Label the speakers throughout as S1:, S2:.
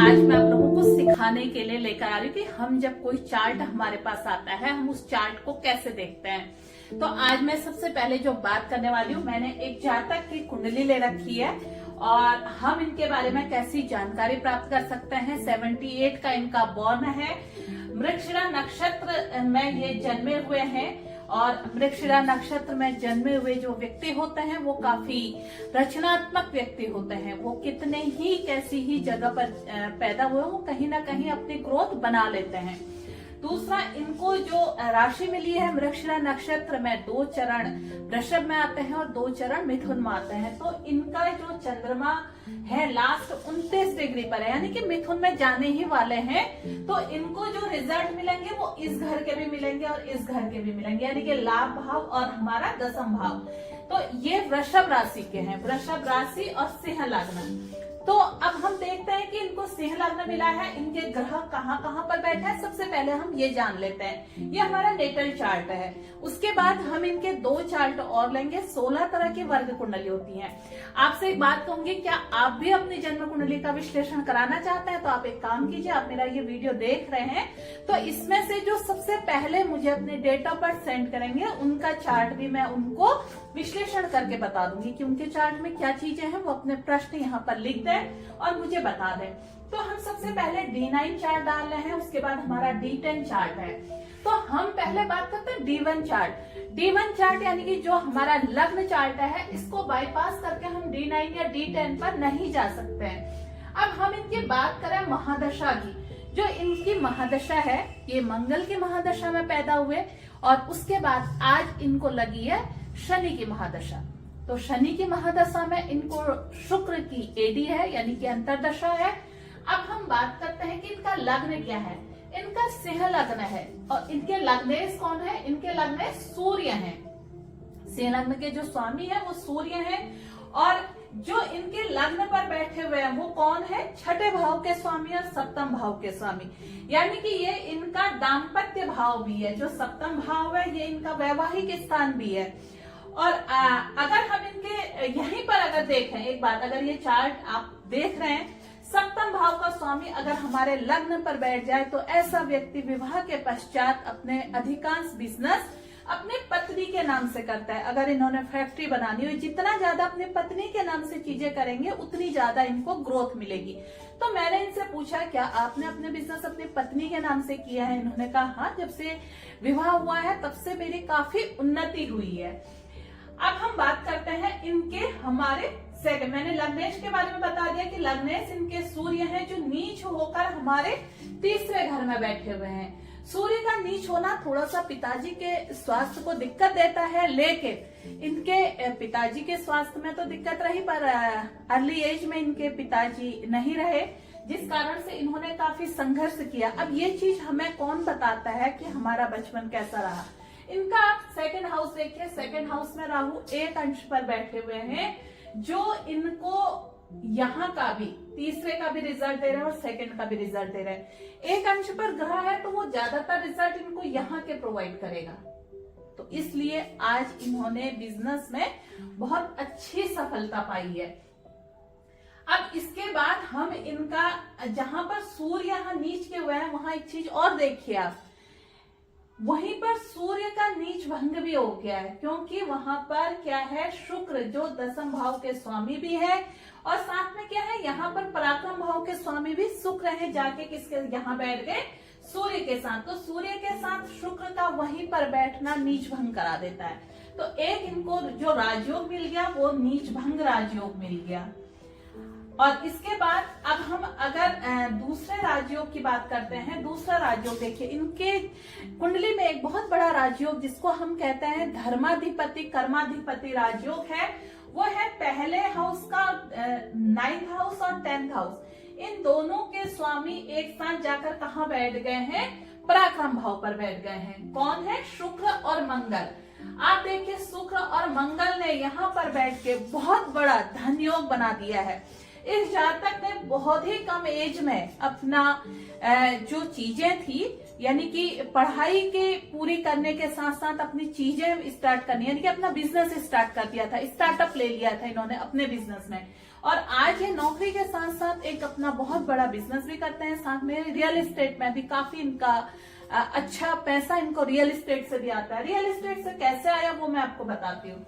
S1: आज मैं आप लोगों को सिखाने के लिए लेकर आ रही हूँ कि हम जब कोई चार्ट हमारे पास आता है हम उस चार्ट को कैसे देखते हैं। तो आज मैं सबसे पहले जो बात करने वाली हूँ, मैंने एक जातक की कुंडली ले रखी है और हम इनके बारे में कैसी जानकारी प्राप्त कर सकते हैं। 78 का इनका बॉर्न है, मृगशिरा नक्षत्र में ये जन्मे हुए हैं और मृगशिरा नक्षत्र में जन्मे हुए जो व्यक्ति होते हैं वो काफी रचनात्मक व्यक्ति होते हैं। वो कितने ही कैसी ही जगह पर पैदा हुए वो कहीं ना कहीं अपनी ग्रोथ बना लेते हैं। दूसरा, इनको जो राशि मिली है मृगशिरा नक्षत्र में 2 चरण वृषभ में आते हैं और 2 चरण मिथुन में आते हैं। तो इनका जो चंद्रमा है लास्ट 29 डिग्री पर है, यानी कि मिथुन में जाने ही वाले हैं। तो इनको जो रिजल्ट मिलेंगे वो इस घर के भी मिलेंगे और इस घर के भी मिलेंगे, यानी कि लाभ भाव और हमारा दशम भाव। तो ये वृषभ राशि के हैं, वृषभ राशि और सिंह लग्न। तो अब हम देखते हैं कि इनको सिंह लग्न मिला है, इनके ग्रह कहाँ कहाँ पर बैठे हैं। सबसे पहले हम ये जान लेते हैं, ये हमारा नेटल चार्ट है। उसके बाद हम इनके 2 चार्ट और लेंगे। 16 तरह की वर्ग कुंडली होती हैं। आपसे एक बात कहूंगी, क्या आप भी अपनी जन्म कुंडली का विश्लेषण कराना चाहते हैं तो आप एक काम कीजिए, आप मेरा ये वीडियो देख रहे हैं तो इसमें से जो सबसे पहले मुझे अपने डेट ऑफ बर्थ सेंड करेंगे उनका चार्ट भी मैं उनको विश्लेषण करके बता दूंगी कि उनके चार्ट में क्या चीजें हैं। वो अपने प्रश्न यहाँ पर लिख दें और मुझे बता दें। तो हम सबसे पहले D9 चार्ट डाल रहे हैं, उसके बाद हमारा D10 चार्ट है। तो हम पहले बात करते हैं D1 चार्ट। D1 चार्ट यानी कि जो हमारा लग्न चार्ट है, इसको बाईपास करके हम D9 या D10 पर नहीं जा सकते हैं। अब हम इनकी बात करें महादशा की, जो इनकी महादशा है ये मंगल की महादशा में पैदा हुए और उसके बाद आज इनको लगी है शनि की महादशा। तो शनि की महादशा में इनको शुक्र की एडी है, यानी कि अंतरदशा है। अब हम बात करते हैं कि इनका लग्न क्या है। इनका सिंह लग्न है और इनके लग्नेश कौन है, इनके लग्नेश सूर्य हैं। सिंह लग्न के जो स्वामी है वो सूर्य हैं और जो इनके लग्न पर बैठे हुए हैं वो कौन है, 6ठे भाव के स्वामी और 7म भाव के स्वामी। यानी कि ये इनका दाम्पत्य भाव भी है। जो 7म भाव है ये इनका वैवाहिक स्थान भी है। और अगर हम इनके यहीं पर अगर देखें, एक बात, अगर ये चार्ट आप देख रहे हैं 7म भाव का स्वामी अगर हमारे लग्न पर बैठ जाए तो ऐसा व्यक्ति विवाह के पश्चात अपने अधिकांश बिजनेस अपने पत्नी के नाम से करता है। अगर इन्होंने फैक्ट्री बनानी हो, जितना ज्यादा अपनी पत्नी के नाम से चीजें करेंगे उतनी ज्यादा इनको ग्रोथ मिलेगी। तो मैंने इनसे पूछा, क्या आपने अपने बिजनेस अपनी पत्नी के नाम से किया है? इन्होंने कहा हाँ, जब से विवाह हुआ है तब से मेरी काफी उन्नति हुई है। अब हम बात करते हैं इनके हमारे सेकंड, मैंने लग्नेश के बारे में बता दिया कि लग्नेश इनके सूर्य हैं जो नीच होकर हमारे तीसरे घर में बैठे हुए हैं। सूर्य का नीच होना थोड़ा सा पिताजी के स्वास्थ्य को दिक्कत देता है, लेकिन इनके पिताजी के स्वास्थ्य में तो दिक्कत रही पर अर्ली एज में इनके पिताजी नहीं रहे, जिस कारण से इन्होंने काफी संघर्ष किया। अब ये चीज हमें कौन बताता है कि हमारा बचपन कैसा रहा। इनका आप सेकंड हाउस देखिए, सेकंड हाउस में राहु एक अंश पर बैठे हुए हैं जो इनको यहाँ का भी, तीसरे का भी रिजल्ट दे रहे हैं और सेकंड का भी रिजल्ट दे रहे हैं। एक अंश पर ग्रह है तो वो ज्यादातर रिजल्ट इनको यहाँ के प्रोवाइड करेगा। तो इसलिए आज इन्होंने बिजनेस में बहुत अच्छी सफलता पाई है। अब इसके बाद हम इनका, जहां पर सूर्य यहाँ नीच के हुए हैं वहां एक चीज और देखिए आप, वहीं पर सूर्य का नीच भंग भी हो गया है, क्योंकि वहां पर क्या है, शुक्र जो 10म भाव के स्वामी भी है और साथ में क्या है, यहाँ पर पराक्रम भाव के स्वामी भी शुक्र है, जाके किसके यहाँ बैठ गए, सूर्य के साथ। तो सूर्य के साथ शुक्र का वहीं पर बैठना नीच भंग करा देता है। तो एक इनको जो राजयोग मिल गया वो नीच भंग राजयोग मिल गया। और इसके बाद अब हम अगर दूसरे राजयोग की बात करते हैं, दूसरा राजयोग देखिए, इनके कुंडली में एक बहुत बड़ा राजयोग जिसको हम कहते हैं धर्माधिपति कर्माधिपति राजयोग है, वो है पहले हाउस का 9th हाउस और 10th हाउस। इन दोनों के स्वामी एक साथ जाकर कहाँ बैठ गए हैं, पराक्रम भाव पर बैठ गए हैं। कौन है, शुक्र और मंगल। आप देखिए शुक्र और मंगल ने यहाँ पर बैठ के बहुत बड़ा धन योग बना दिया है। इस जातक ने बहुत ही कम एज में अपना जो चीजें थी यानी कि पढ़ाई के पूरी करने के साथ साथ अपनी चीजें स्टार्ट करनी, यानी कि अपना बिजनेस स्टार्ट कर दिया था, स्टार्टअप ले लिया था इन्होंने अपने बिजनेस में। और आज ये नौकरी के साथ साथ एक अपना बहुत बड़ा बिजनेस भी करते हैं, साथ में रियल एस्टेट में भी काफी इनका अच्छा पैसा इनको रियल एस्टेट से भी आता है। रियल एस्टेट से कैसे आया वो मैं आपको बताती हूँ।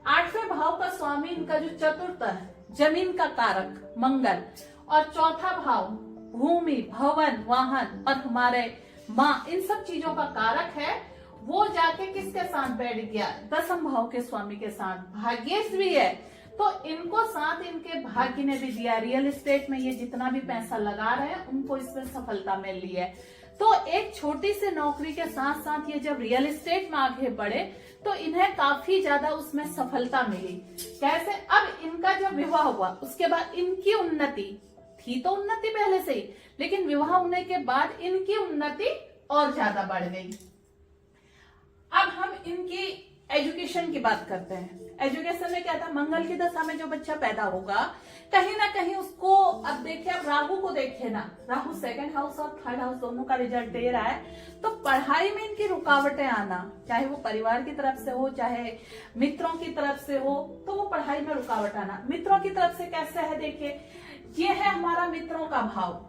S1: 8वें भाव का स्वामी इनका जो चतुर्थ है, जमीन का कारक मंगल, और चौथा भाव भूमि, भवन, वाहन और हमारे माँ, इन सब चीजों का कारक है, वो जाके किसके साथ बैठ गया? 10वें भाव के स्वामी के साथ। भाग्येश भी है, तो इनको साथ इनके भाग्य ने भी दिया। रियल एस्टेट में ये जितना भी पैसा लगा रहे हैं उनको इसमें सफलता मिल रही है। तो एक छोटी सी नौकरी के साथ साथ ये जब रियल एस्टेट में आगे बढ़े तो इन्हें काफी ज्यादा उसमें सफलता मिली। कैसे? अब इनका जब विवाह हुआ उसके बाद इनकी उन्नति थी, तो उन्नति पहले से ही, लेकिन विवाह होने के बाद इनकी उन्नति और ज्यादा बढ़ गई। अब हम इनकी एजुकेशन की बात करते हैं। एजुकेशन में क्या था? मंगल की दशा में जो बच्चा पैदा होगा कहीं ना कहीं उसको, अब देखिए, अब राहु को देखिए ना, राहु 2nd हाउस और 3rd हाउस दोनों का रिजल्ट दे रहा है, तो पढ़ाई में इनकी रुकावटें आना, चाहे वो परिवार की तरफ से हो चाहे मित्रों की तरफ से हो, तो वो पढ़ाई में रुकावट आना। मित्रों की तरफ से कैसे है? देखिए, ये है हमारा मित्रों का भाव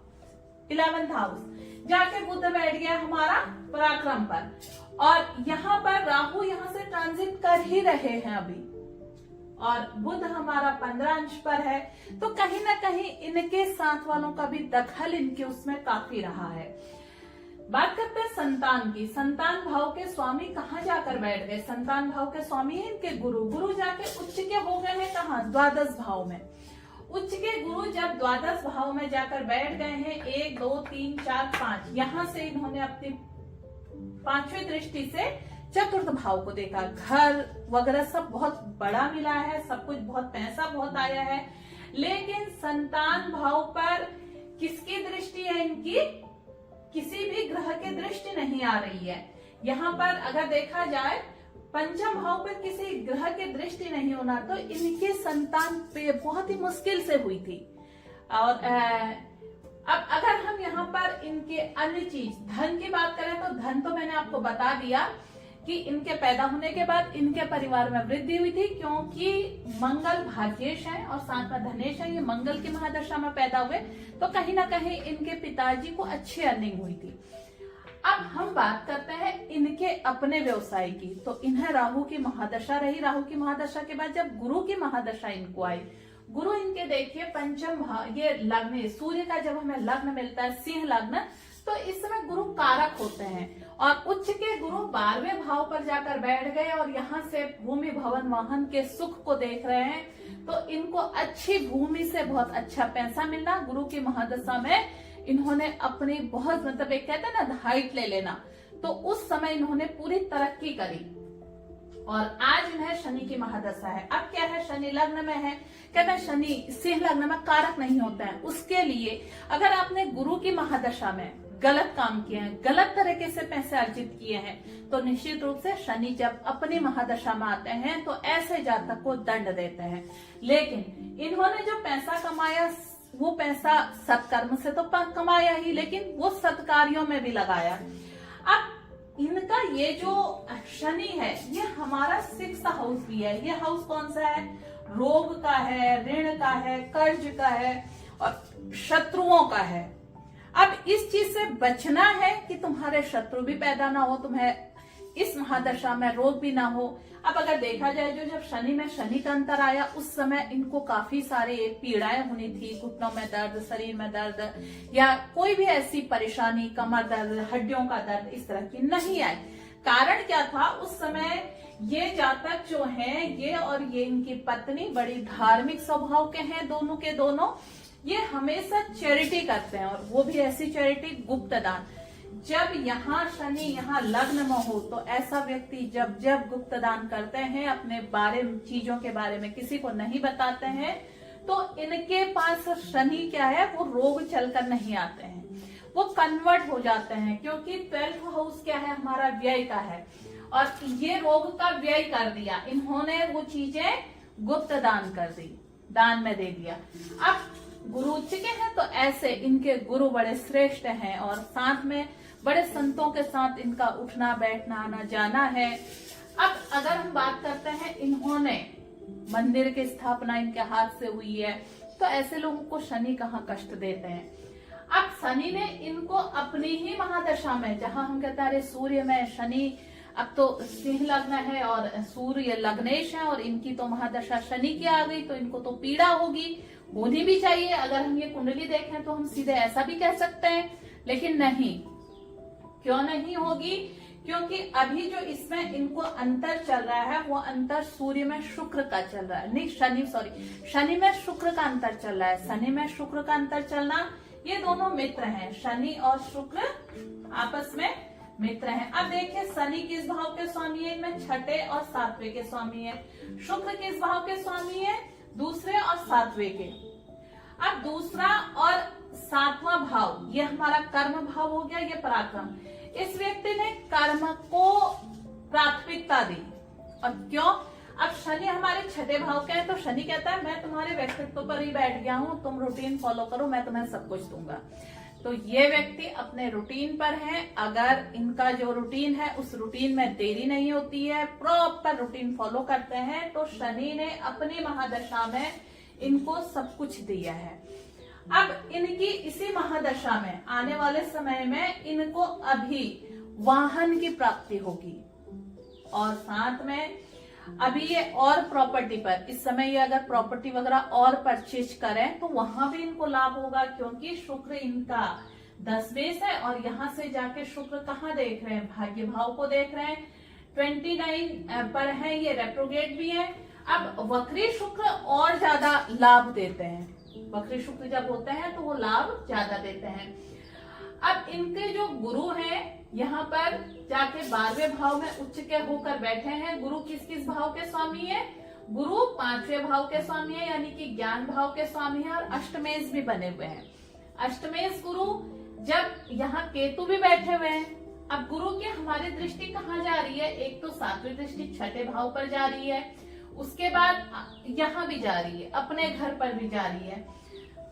S1: 11th हाउस, जाके बुध बैठ गया हमारा पराक्रम पर, और यहाँ पर राहु यहाँ से ट्रांजिट कर ही रहे हैं अभी, और बुध हमारा 15 अंश पर है, तो कहीं ना कहीं इनके साथ वालों का भी दखल इनके उसमें काफी रहा है। बात करते हैं संतान की। संतान भाव के स्वामी कहाँ जाकर बैठ गए? संतान भाव के स्वामी है इनके गुरु। गुरु जाके उच्च के हो गए हैं कहाँ? 12 भाव में। उच्च के गुरु जब 12 भाव में जाकर बैठ गए हैं, 1 2 3 4 5, यहां से इन्होंने अपनी 5वीं दृष्टि से चतुर्थ भाव को देखा। घर वगैरह सब बहुत बड़ा मिला है, सब कुछ बहुत पैसा बहुत आया है, लेकिन संतान भाव पर किसकी दृष्टि है इनकी? किसी भी ग्रह की दृष्टि नहीं आ रही है। यहाँ पर अगर देखा जाए 5वें भाव पर किसी ग्रह की दृष्टि नहीं होना, तो इनके संतान पे बहुत ही मुश्किल से हुई थी। और अब अगर हम यहाँ पर इनके अन्य चीज धन की बात करें, तो धन तो मैंने आपको बता दिया कि इनके पैदा होने के बाद इनके परिवार में वृद्धि हुई थी, क्योंकि मंगल भाग्येश है और साथ में धनेश है, ये मंगल की महादशा में पैदा हुए, तो कहीं ना कहीं इनके पिताजी को अच्छी अर्निंग हुई थी। अब हम बात करते हैं इनके अपने व्यवसाय की। तो इन्हें राहु की महादशा रही। राहु की महादशा के बाद जब गुरु की महादशा इनको आई, गुरु इनके देखिए 5म भाव, ये लग्न, सूर्य का जब हमें लग्न मिलता है सिंह लग्न, तो इस समय गुरु कारक होते हैं, और उच्च के गुरु 12वें भाव पर जाकर बैठ गए और यहाँ से भूमि भवन वाहन के सुख को देख रहे हैं, तो इनको अच्छी भूमि से बहुत अच्छा पैसा मिलना। गुरु की महादशा में इन्होंने अपनी बहुत, मतलब एक कहते हैं ना हाइट ले लेना, तो उस समय इन्होंने पूरी तरक्की करी। और आज इन्हें शनि की महादशा है। अब क्या है? शनि लग्न में है, कहते हैं शनि सिंह लग्न में कारक नहीं होता है। उसके लिए अगर आपने गुरु की महादशा में गलत काम किए हैं, गलत तरीके से पैसे अर्जित किए हैं, तो निश्चित रूप से शनि जब अपनी महादशा में आते हैं तो ऐसे जातक को दंड देते हैं। लेकिन इन्होंने जो पैसा कमाया, वो पैसा सत्कर्म से तो कमाया ही, लेकिन वो सत्कार्यों में भी लगाया। अब इनका ये जो शनि है, ये हमारा 6th हाउस भी है। ये हाउस कौन सा है? रोग का है, ऋण का है, कर्ज का है और शत्रुओं का है। अब इस चीज से बचना है कि तुम्हारे शत्रु भी पैदा ना हो, तुम्हें इस महादशा में रोग भी ना हो। अब अगर देखा जाए, जो जब शनि में शनि का अंतर आया, उस समय इनको काफी सारे पीड़ाएं होनी थी, घुटनों में दर्द, शरीर में दर्द, या कोई भी ऐसी परेशानी, कमर दर्द, हड्डियों का दर्द, इस तरह की नहीं आई। कारण क्या था? उस समय ये जातक जो हैं, ये और ये इनकी पत्नी बड़ी धार्मिक स्वभाव के हैं, दोनों के दोनों। ये हमेशा चैरिटी करते हैं, और वो भी ऐसी चैरिटी, गुप्त दान। जब यहाँ शनि यहाँ लग्न में हो, तो ऐसा व्यक्ति जब जब गुप्त दान करते हैं, अपने चीजों के बारे में किसी को नहीं बताते हैं, तो इनके पास शनि क्या है, वो रोग चलकर नहीं आते हैं, वो कन्वर्ट हो जाते हैं। क्योंकि 12th हाउस क्या है? हमारा व्यय का है, और ये रोग का व्यय कर दिया इन्होंने, वो चीजें गुप्त दान कर दी, दान में दे दिया। अब गुरु उच्च के हैं, तो ऐसे इनके गुरु बड़े श्रेष्ठ हैं, और साथ में बड़े संतों के साथ इनका उठना बैठना आना जाना है। अब अगर हम बात करते हैं, इन्होंने मंदिर की स्थापना इनके हाथ से हुई है, तो ऐसे लोगों को शनि कहाँ कष्ट देते हैं। अब शनि ने इनको अपनी ही महादशा में, जहां हम कहते हैं सूर्य में शनि, अब तो सिंह लग्न है और सूर्य लग्नेश है और इनकी तो महादशा शनि की आ गई, तो इनको तो पीड़ा होनी भी चाहिए। अगर हम ये कुंडली देखें तो हम सीधे ऐसा भी कह सकते हैं, लेकिन नहीं, क्यों नहीं होगी? क्योंकि अभी जो इसमें इनको अंतर चल रहा है वो अंतर सूर्य में शुक्र का चल रहा है, नहीं शनि में शुक्र का अंतर चल रहा है। शनि में शुक्र का अंतर चलना, ये दोनों मित्र हैं, शनि और शुक्र आपस में मित्र हैं। अब देखिए शनि किस भाव के स्वामी है, इनमें छठे और सातवें के स्वामी है। शुक्र किस भाव के स्वामी है, दूसरे और सातवें के। अब दूसरा और सातवां भाव ये हमारा कर्म भाव हो गया, ये पराक्रम। इस व्यक्ति ने कर्म को प्राथमिकता दी। और क्यों? अब शनि हमारे छठे भाव के हैं, तो शनि कहता है मैं तुम्हारे व्यक्तित्व पर ही बैठ गया हूं, तुम रूटीन फॉलो करो, मैं तुम्हें सब कुछ दूंगा। तो ये व्यक्ति अपने रूटीन पर है। अगर इनका जो रूटीन है उस रूटीन में देरी नहीं होती है, प्रॉपर रूटीन फॉलो करते हैं, तो शनि ने अपनी महादशा में इनको सब कुछ दिया है। अब इनकी इसी महादशा में आने वाले समय में इनको अभी वाहन की प्राप्ति होगी, और साथ में अभी ये और प्रॉपर्टी पर, इस समय ये अगर प्रॉपर्टी वगैरह और परचेज करें तो वहां भी इनको लाभ होगा, क्योंकि शुक्र इनका 10 है और यहां से जाके शुक्र कहाँ देख रहे हैं, भाग्य भाव को देख रहे हैं। 29 पर है, ये रेट्रोग्रेड भी है। अब वक्री शुक्र और ज्यादा लाभ देते हैं, वक्री शुक्र जब होते हैं तो वो लाभ ज्यादा देते हैं। अब इनके जो गुरु हैं यहाँ पर जाके 12वें भाव में उच्च के होकर बैठे हैं। गुरु किस किस भाव के स्वामी है? गुरु 5वें भाव के स्वामी है, यानी कि ज्ञान भाव के स्वामी है, और अष्टमेश भी बने हुए हैं। अष्टमेश गुरु जब यहाँ केतु भी बैठे हुए हैं। अब गुरु की हमारी दृष्टि कहाँ जा रही है? एक तो 7वीं दृष्टि छठे भाव पर जा रही है, उसके बाद यहाँ भी जा रही है, अपने घर पर भी जा रही है।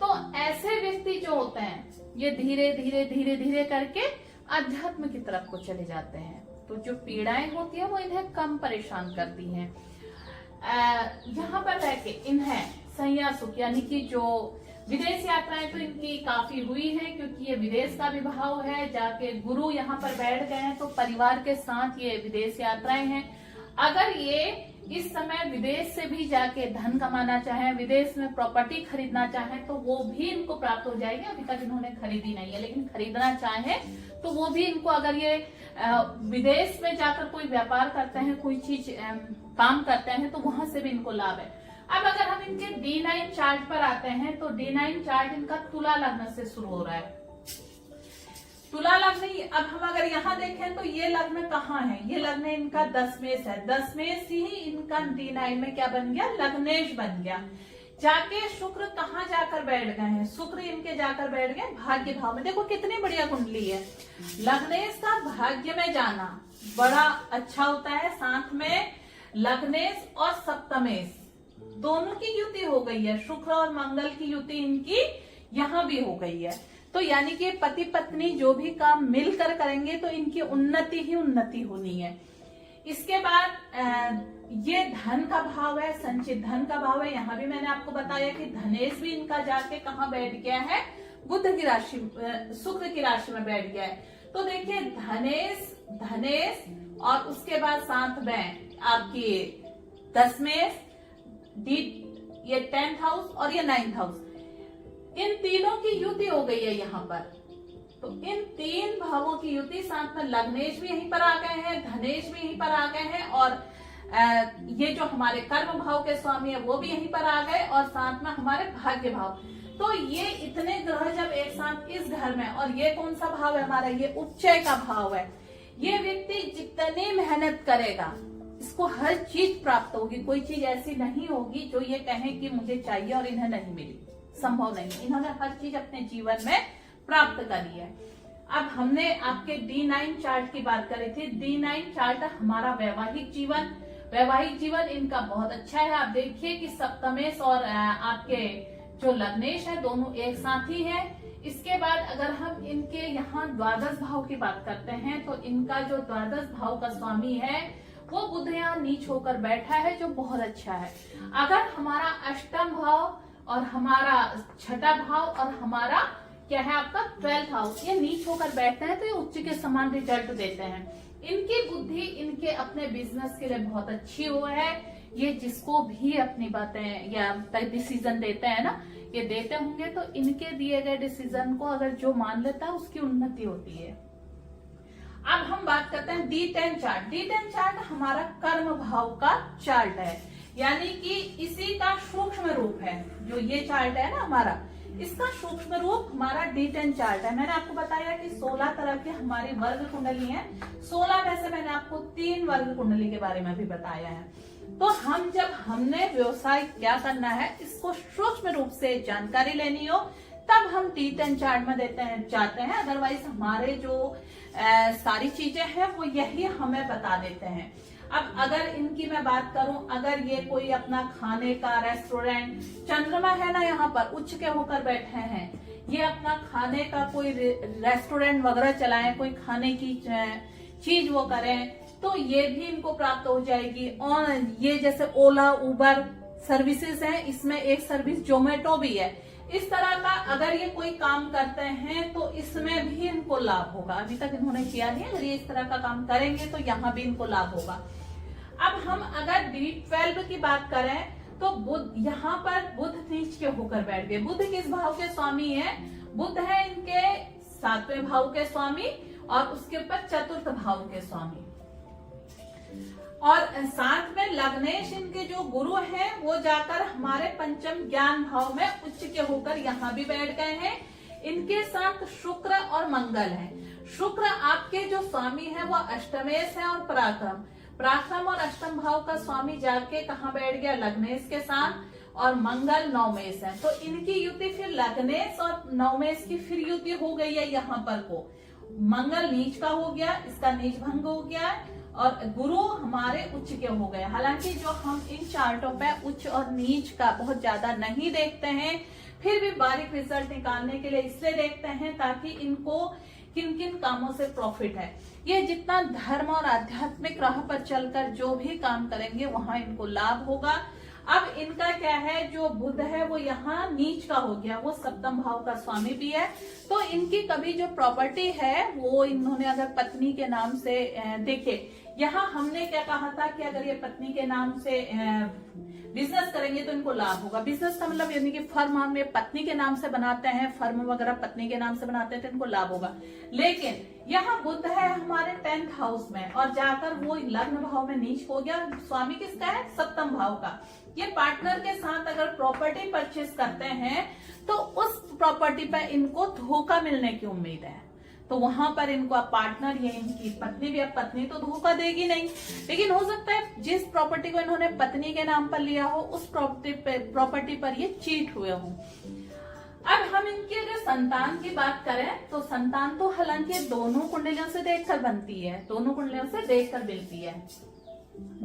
S1: तो ऐसे व्यक्ति जो होते हैं ये धीरे धीरे धीरे धीरे करके अध्यात्म की तरफ को चले जाते हैं। तो जो पीड़ाएं होती है वो इन्हें कम परेशान करती हैं। यहाँ पर रह के इन्हें संज्ञा सुख, यानी कि जो विदेश यात्राएं तो इनकी काफी हुई है, क्योंकि ये विदेश का भी भाव है। जाके गुरु यहाँ पर बैठ गए हैं तो परिवार के साथ ये विदेश यात्राएं हैं। अगर ये इस समय विदेश से भी जाके धन कमाना चाहें, विदेश में प्रॉपर्टी खरीदना चाहें, तो वो भी इनको प्राप्त हो जाएगी। अभी तक इन्होंने खरीदी नहीं है, लेकिन खरीदना चाहें तो वो भी इनको, अगर ये विदेश में जाकर कोई व्यापार करते हैं, कोई चीज काम करते हैं, तो वहां से भी इनको लाभ है। अब अगर हम इनके D9 चार्ट पर आते हैं तो D9 चार्ट इनका तुला लग्न से शुरू हो रहा है। तुला लग्न, अब हम अगर यहाँ देखें तो ये लग्न कहाँ है? ये लग्न इनका 10मेष है। 10मेष ही इनका D9 में क्या बन गया? लग्नेश बन गया। जाके शुक्र कहाँ जाकर बैठ गए हैं? शुक्र इनके जाकर बैठ गए भाग्य भाव में। देखो कितनी बढ़िया कुंडली है। लग्नेश का भाग्य में जाना बड़ा अच्छा होता है। साथ में लग्नेश और सप्तमेश दोनों की युति हो गई है। शुक्र और मंगल की युति इनकी यहाँ भी हो गई है। तो यानी कि पति पत्नी जो भी काम मिलकर करेंगे तो इनकी उन्नति ही उन्नति होनी है। इसके बाद ये धन का भाव है, संचित धन का भाव है। यहाँ भी मैंने आपको बताया कि धनेश भी इनका जाके कहाँ बैठ गया है? बुध की राशि, शुक्र की राशि में बैठ गया है। तो देखिए धनेश और उसके बाद साथ में आपकी 10मेष, ये 10th हाउस और ये 9th हाउस, इन तीनों की युति हो गई है यहाँ पर। तो इन 3 भावों की युति, साथ में लग्नेश भी यहीं पर आ गए हैं, धनेश भी यहीं पर आ गए हैं, और ये जो हमारे कर्म भाव के स्वामी है वो भी यहीं पर आ गए, और साथ में हमारे भाग्य भाव। तो ये इतने ग्रह जब एक साथ इस घर में, और ये कौन सा भाव है हमारा? ये उपचय का भाव है। ये व्यक्ति जितनी मेहनत करेगा इसको हर चीज प्राप्त होगी। कोई चीज ऐसी नहीं होगी जो ये कहें कि मुझे चाहिए और इन्हें नहीं मिली, संभव नहीं। इन्होंने हर चीज अपने जीवन में प्राप्त करी है। अब हमने आपके D9 चार्ट की बात करी थी। D9 चार्ट हमारा वैवाहिक जीवन इनका बहुत अच्छा है। आप देखिए कि सप्तमेश और आपके जो लग्नेश है दोनों एक साथ ही है। इसके बाद अगर हम इनके यहाँ द्वादश भाव की बात करते हैं तो इनका जो द्वादश भाव का स्वामी है वो बुध यहाँ नीच होकर बैठा है, जो बहुत अच्छा है। अगर हमारा अष्टम भाव और हमारा छठा भाव और हमारा क्या है आपका 12th हाउस ये नीच होकर बैठते हैं तो ये उच्च के समान रिजल्ट देते हैं। इनकी बुद्धि इनके अपने बिजनेस के लिए बहुत अच्छी हुआ है। ये जिसको भी अपनी बातें या डिसीजन देते हैं ना, ये देते होंगे तो इनके दिए गए डिसीजन को अगर जो मान लेता है उसकी उन्नति होती है। अब हम बात करते हैं D10 चार्ट। D10 चार्ट हमारा कर्म भाव का चार्ट है, यानी कि इसी का सूक्ष्म रूप है। जो ये चार्ट है ना हमारा, इसका सूक्ष्म रूप हमारा D10 चार्ट है। मैंने आपको बताया कि 16 तरह की हमारी वर्ग कुंडली है। 16 में से मैंने आपको 3 वर्ग कुंडली के बारे में भी बताया है। तो हम जब हमने व्यवसाय क्या करना है इसको सूक्ष्म रूप से जानकारी लेनी हो तब हम D10 चार्ट में जाते हैं। अदरवाइज हमारे जो सारी चीजें हैं वो यही हमें बता देते हैं। अब अगर इनकी मैं बात करूं, अगर ये कोई अपना खाने का रेस्टोरेंट, चंद्रमा है ना यहाँ पर उच्च के होकर बैठे हैं, ये अपना खाने का कोई रेस्टोरेंट वगैरह चलाएं, कोई खाने की चीज वो करें तो ये भी इनको प्राप्त हो जाएगी। और ये जैसे ओला उबर सर्विसेज हैं, इसमें एक सर्विस जोमेटो भी है। इस तरह का अगर ये कोई काम करते हैं तो इसमें भी इनको लाभ होगा। अभी तक इन्होंने किया नहीं, अगर ये इस तरह का काम करेंगे तो यहाँ भी इनको लाभ होगा। अब हम अगर D12 की बात करें तो बुध यहाँ पर बुध नीच के होकर बैठ गए। बुध किस भाव के स्वामी है? बुध है इनके 7वें भाव के स्वामी और उसके ऊपर 4th भाव के स्वामी। और साथ में लग्नेश इनके जो गुरु हैं वो जाकर हमारे पंचम ज्ञान भाव में उच्च के होकर यहाँ भी बैठ गए हैं। इनके साथ शुक्र और मंगल हैं। शुक्र आपके जो स्वामी है वो अष्टमेश है और पराक्रम और अष्टम भाव का स्वामी जाके कहाँ बैठ गया? लग्नेश के साथ। और मंगल नवमेश है तो इनकी युति फिर लग्नेश और नवमेश की फिर युति हो गई है। यहाँ पर को मंगल नीच का हो गया, इसका नीच भंग हो गया और गुरु हमारे उच्च के हो गए। हालांकि जो हम इन चार्टों पे उच्च और नीच का बहुत ज्यादा नहीं देखते हैं, फिर भी बारीक रिजल्ट निकालने के लिए इसलिए देखते हैं ताकि इनको किन किन कामों से प्रॉफिट है। ये जितना धर्म और आध्यात्मिक राह पर चलकर जो भी काम करेंगे वहां इनको लाभ होगा। अब इनका क्या है, जो बुध है वो यहाँ नीच का हो गया, वो 7म भाव का स्वामी भी है। तो इनकी कभी जो प्रॉपर्टी है वो इन्होंने अगर पत्नी के नाम से देखे, यहाँ हमने क्या कहा था कि अगर ये पत्नी के नाम से बिजनेस करेंगे तो इनको लाभ होगा। बिजनेस का मतलब यानी कि फर्म हम ये पत्नी के नाम से बनाते हैं, फर्म वगैरह पत्नी के नाम से बनाते हैं तो इनको लाभ होगा। लेकिन यहाँ बुध है हमारे 10th हाउस में और जाकर वो लग्न भाव में नीच हो गया। स्वामी किसका है? 7म भाव का। ये पार्टनर के साथ अगर प्रॉपर्टी परचेज करते हैं तो उस प्रॉपर्टी पर इनको धोखा मिलने की उम्मीद है। तो वहां पर इनको अब पार्टनर ये इनकी पत्नी भी, अब पत्नी तो धोखा देगी नहीं, लेकिन हो सकता है जिस प्रॉपर्टी को इन्होंने पत्नी के नाम पर लिया हो उस प्रॉपर्टी पर ये चीट हुए हो। अब हम इनकी अगर संतान की बात करें तो संतान तो हालांकि दोनों कुंडलियों से देखकर बनती है, दोनों कुंडलियों से देखकर मिलती है।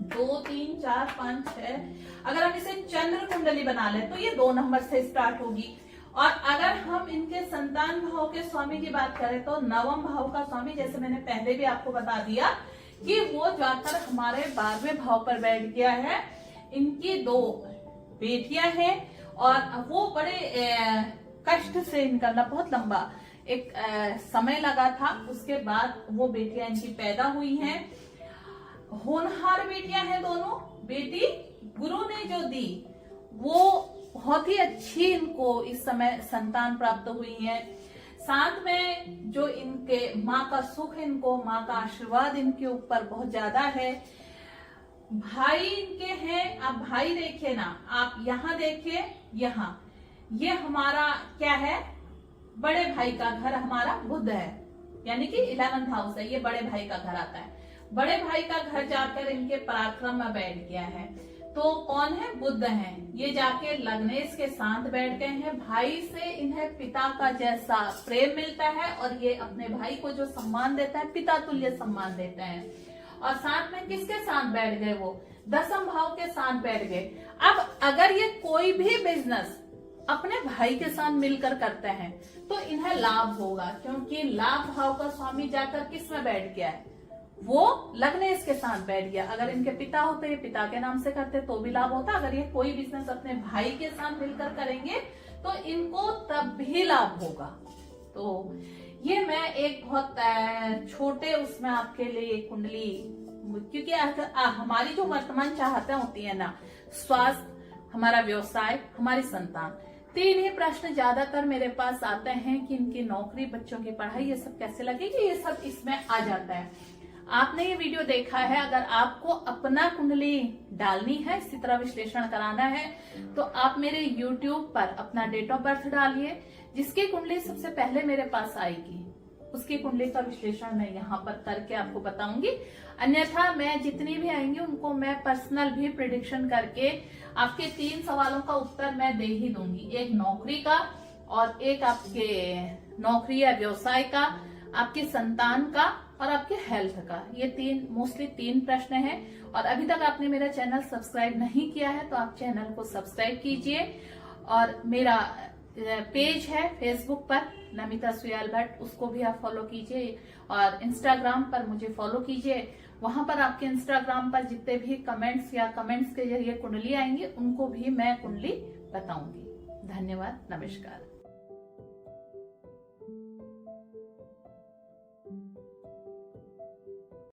S1: 2, 3, 4, 5, 6 अगर हम इसे चंद्र कुंडली बना लें तो ये 2 नंबर से स्टार्ट होगी। और अगर हम इनके संतान भाव के स्वामी की बात करें तो 9वें भाव का स्वामी, जैसे मैंने पहले भी आपको बता दिया कि वो जाकर हमारे 12वें भाव पर बैठ गया है। इनकी 2 बेटियां हैं और वो बड़े कष्ट से इनका बहुत लंबा एक समय लगा था, उसके बाद वो बेटियां इनकी पैदा हुई हैं। होनहार बेटियां हैं दोनों। बेटी गुरु ने जो दी वो बहुत ही अच्छी इनको इस समय संतान प्राप्त हुई है। साथ में जो इनके माँ का सुख, इनको माँ का आशीर्वाद इनके ऊपर बहुत ज्यादा है। भाई इनके हैं, आप भाई देखिए ना, आप यहाँ देखिए, यहाँ ये हमारा क्या है? बड़े भाई का घर हमारा बुध है, यानी कि 11th हाउस है, ये बड़े भाई का घर आता है। बड़े भाई का घर जाकर इनके पराक्रम में बैठ गया है। तो कौन है? बुध है। ये जाके लग्नेश के साथ बैठ गए हैं। भाई से इन्हें पिता का जैसा प्रेम मिलता है और ये अपने भाई को जो सम्मान देता है, पिता तुल्य सम्मान देते हैं। और साथ में किसके साथ बैठ गए? वो 10म भाव के साथ बैठ गए। अब अगर ये कोई भी बिजनेस अपने भाई के साथ मिलकर करते हैं तो इन्हें लाभ होगा, क्योंकि लाभ भाव का स्वामी जाकर किस में बैठ गया है, वो लग्नेश के साथ बैठ गया। अगर इनके पिता होते, ये पिता के नाम से करते तो भी लाभ होता। अगर ये कोई बिजनेस अपने भाई के साथ मिलकर करेंगे तो इनको तब भी लाभ होगा। तो ये मैं एक बहुत छोटे उसमें आपके लिए कुंडली, क्योंकि हमारी जो वर्तमान चाहतें होती है ना, स्वास्थ्य, हमारा व्यवसाय, हमारी संतान, तीन ही प्रश्न ज्यादातर मेरे पास आते हैं कि इनकी नौकरी, बच्चों की पढ़ाई, ये सब कैसे लगेगी, ये सब इसमें आ जाता है। आपने ये वीडियो देखा है, अगर आपको अपना कुंडली डालनी है, इसी तरह विश्लेषण कराना है, तो आप मेरे YouTube पर अपना डेट ऑफ बर्थ डालिए। जिसकी कुंडली सबसे पहले मेरे पास आएगी उसकी कुंडली का विश्लेषण मैं यहाँ पर करके आपको बताऊंगी। अन्यथा मैं जितनी भी आएंगी उनको मैं पर्सनल भी प्रिडिक्शन करके आपके 3 सवालों का उत्तर मैं दे ही दूंगी। एक नौकरी का, और एक आपके नौकरी या व्यवसाय का, आपकी संतान का, और आपके हेल्थ का। ये मोस्टली 3 प्रश्न हैं। और अभी तक आपने मेरा चैनल सब्सक्राइब नहीं किया है तो आप चैनल को सब्सक्राइब कीजिए। और मेरा पेज है फेसबुक पर नमिता सुयाल भट्ट, उसको भी आप फॉलो कीजिए। और इंस्टाग्राम पर मुझे फॉलो कीजिए। वहां पर आपके इंस्टाग्राम पर जितने भी कमेंट्स या कमेंट्स के जरिए कुंडली आएंगे उनको भी मैं कुंडली बताऊंगी। धन्यवाद, नमस्कार।